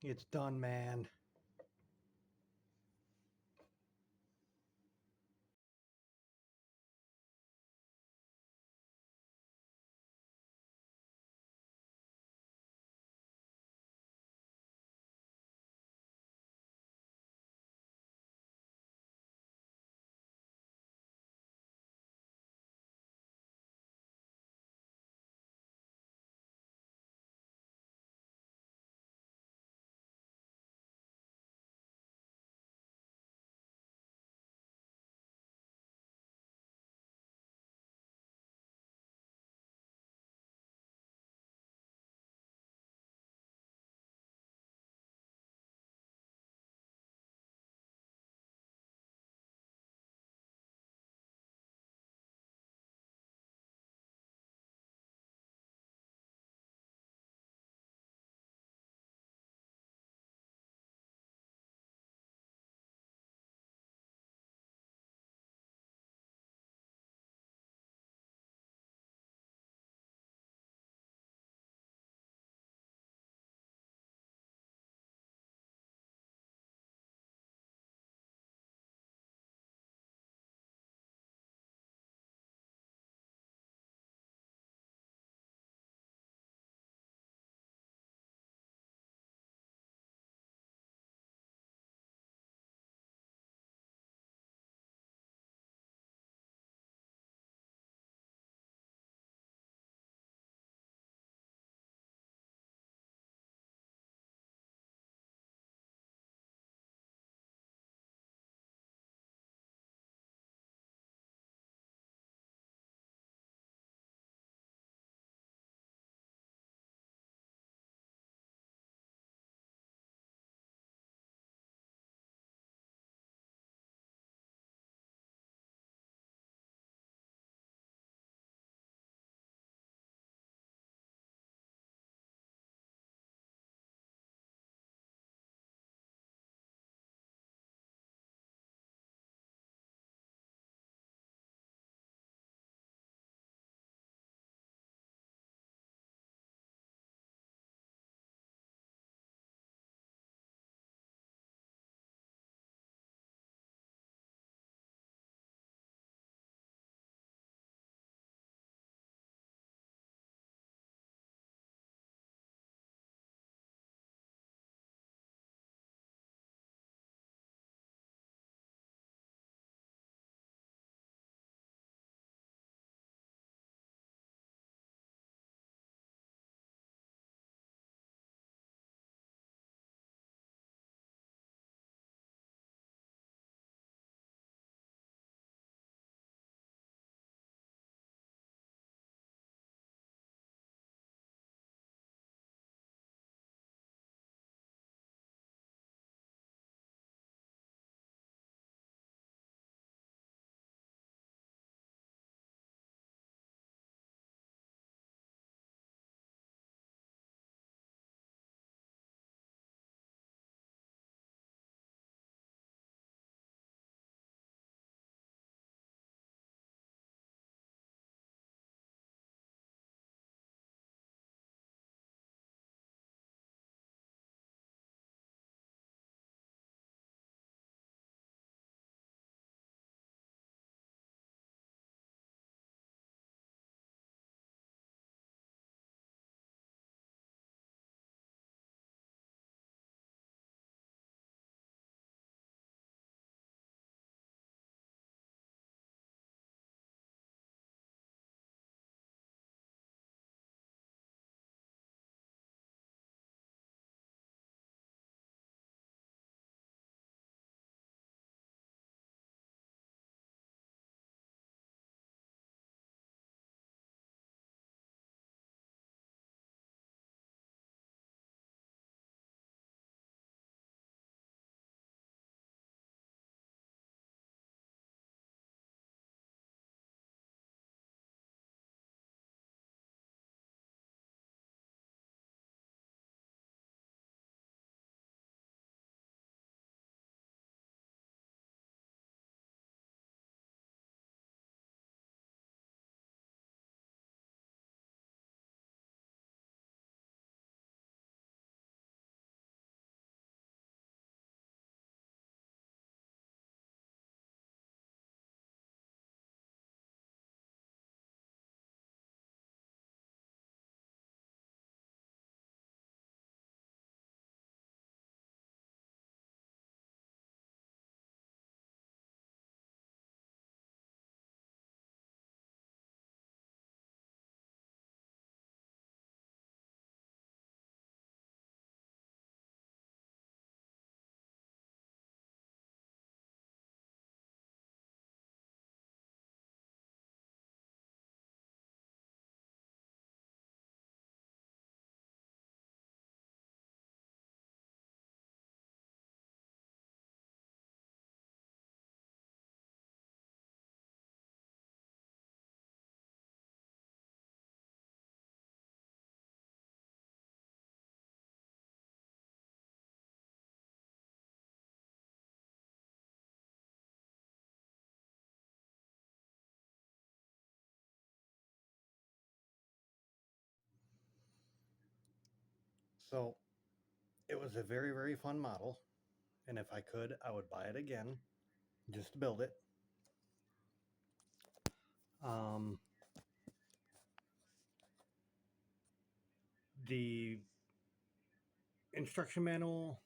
It's done, man. So it was a very, very fun model. And if I could, I would buy it again just to build it. The instruction manual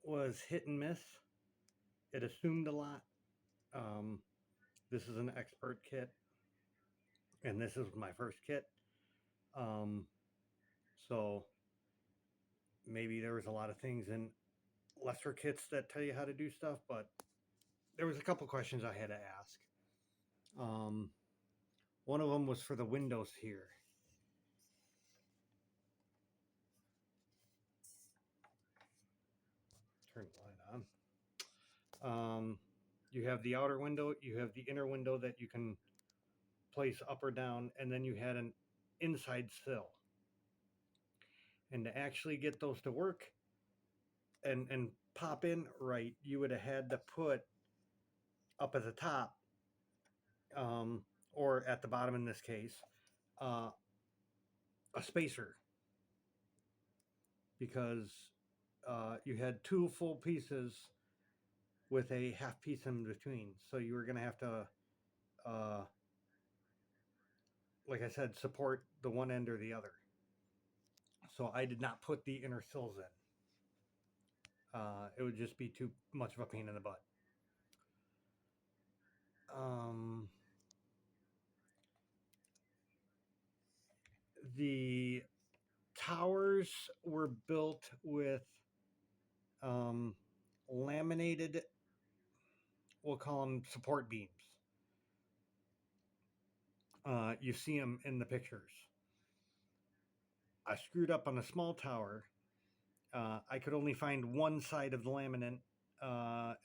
was hit and miss. It assumed a lot. This is an expert kit, and this is my first kit. So maybe there was a lot of things in lesser kits that tell you how to do stuff, but there was a couple questions I had to ask. One of them was for the windows here. Turn the light on. You have the outer window, you have the inner window that you can place up or down, and then you had an inside sill. And to actually get those to work and pop in right, you would have had to put up at the top, or at the bottom in this case, a spacer, because you had two full pieces with a half piece in between. So you were going to have to, like I said, support the one end or the other. So I did not put the inner sills in. It would just be too much of a pain in the butt. The towers were built with laminated, we'll call them support beams. You see them in the pictures. I screwed up on a small tower. I could only find one side of the laminate.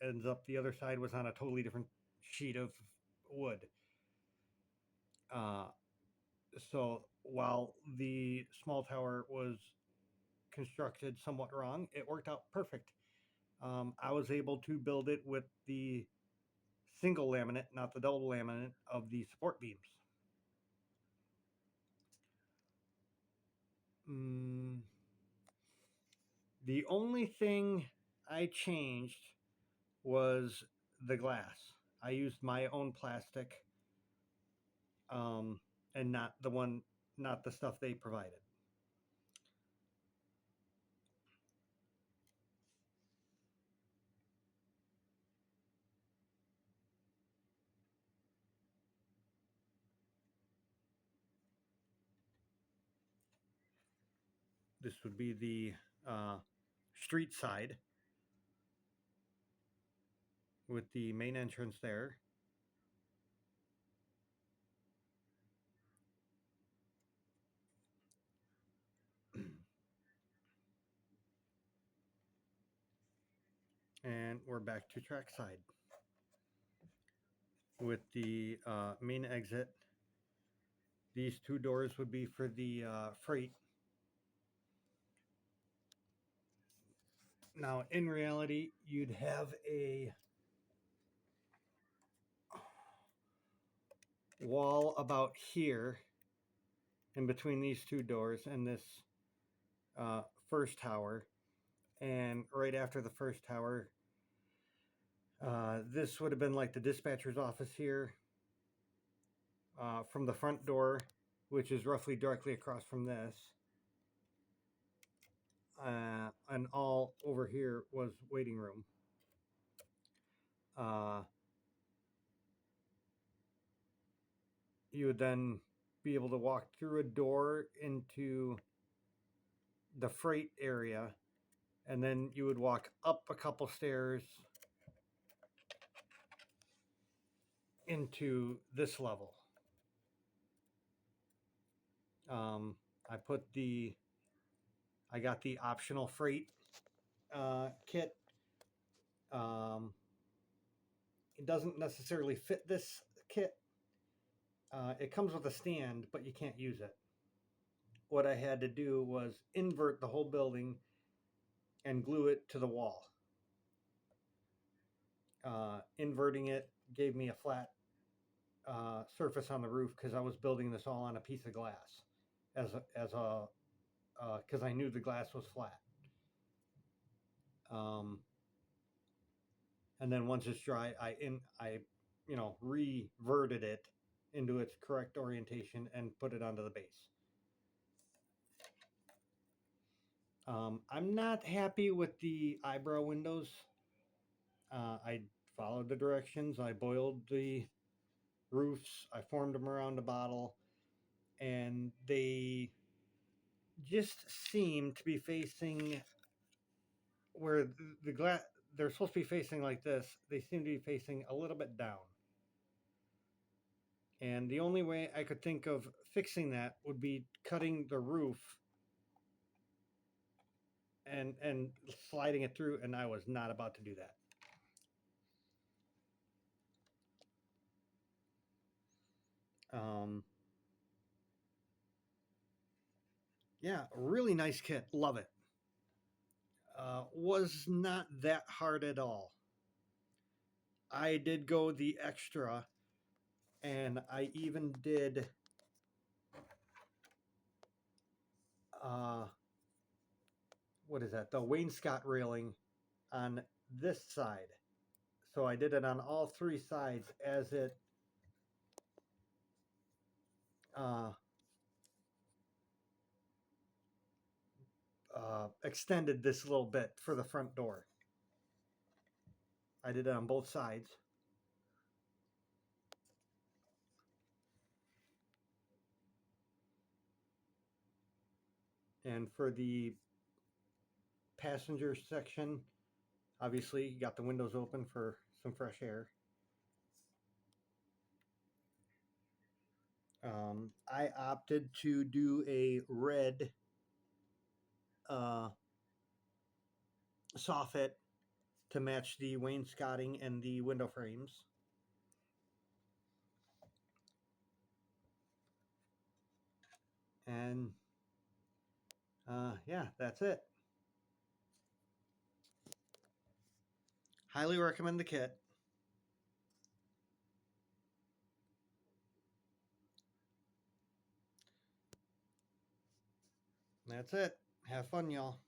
Ends up the other side was on a totally different sheet of wood. So while the small tower was constructed somewhat wrong, it worked out perfect. I was able to build it with the single laminate, not the double laminate, of the support beams. The only thing I changed was the glass. I used my own plastic, and not the stuff they provided. This would be the street side with the main entrance there. And we're back to track side with the main exit. These two doors would be for the freight. Now, in reality, you'd have a wall about here in between these two doors and this first tower. And right after the first tower, this would have been like the dispatcher's office here. From the front door, which is roughly directly across from this. And all over here was waiting room. You would then be able to walk through a door into the freight area, and then you would walk up a couple stairs into this level. I got the optional freight kit. It doesn't necessarily fit this kit. It comes with a stand, but you can't use it. What I had to do was invert the whole building and glue it to the wall. Inverting it gave me a flat surface on the roof because I was building this all on a piece of glass as a because I knew the glass was flat. And then once it's dry, I reverted it into its correct orientation and put it onto the base. I'm not happy with the eyebrow windows. I followed the directions. I boiled the roofs. I formed them around the bottle, and they just seem to be facing where the glass. They're supposed to be facing like this. They seem to be facing a little bit down. And the only way I could think of fixing that would be cutting the roof and sliding it through, and I was not about to do that. Yeah, really nice kit. Love it. Was not that hard at all. I did go the extra, and I even did what is that? The wainscot railing on this side. So I did it on all three sides as it extended this little bit for the front door. I did it on both sides. And for the passenger section, obviously you got the windows open for some fresh air. I opted to do a red soffit to match the wainscoting and the window frames. And yeah, that's it. Highly recommend the kit. That's it. Have fun, y'all.